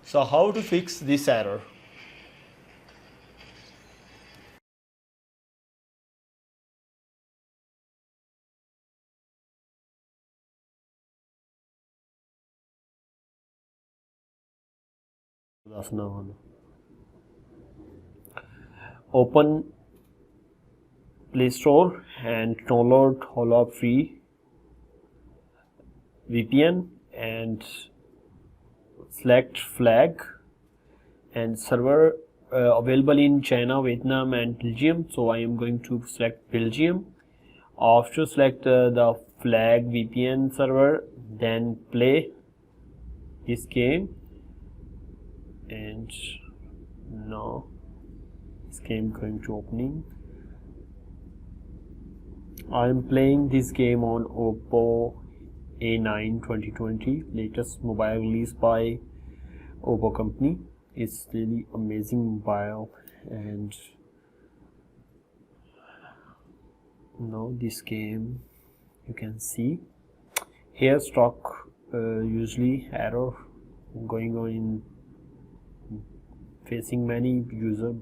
So how to fix this error? Open Play Store and download Hola free VPN and select flag and server available in China, Vietnam and Belgium. So I am going to select Belgium. After select the flag VPN server, then play this game, and now this game going to opening. I am playing this game on Oppo A9 2020, latest mobile release by Oppo company. It's really amazing mobile, and now this game you can see here stock usually error going on in facing many user.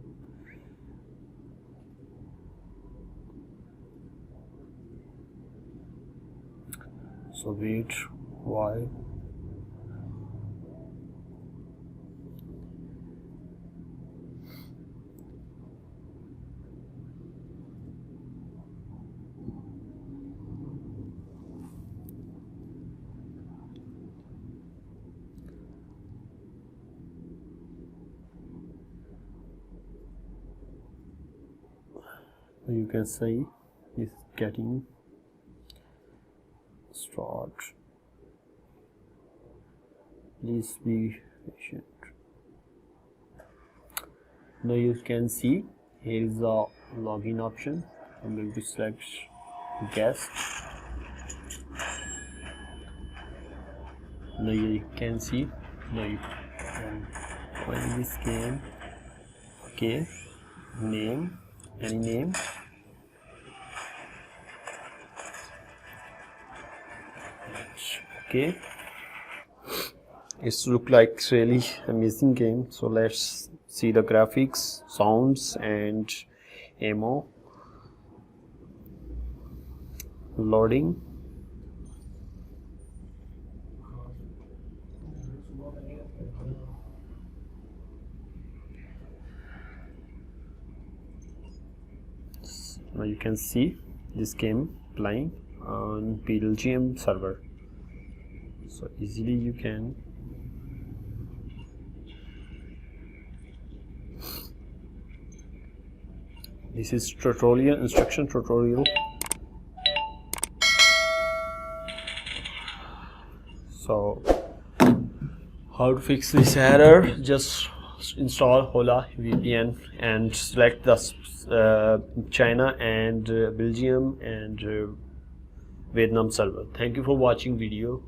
So wait, why? You can see it's getting start. Please be patient. Now you can see here is the login option. I'm going to select guest. Now you can see, now you can find this game. Okay, name, any name. Okay, it's look like really amazing game. So let's see the graphics, sounds and ammo. Loading. Now you can see this game playing on Belgium server. So easily you can this is tutorial, instruction tutorial. So how to fix this error? Just install Hola VPN and select the China and Belgium and Vietnam server. Thank you for watching video.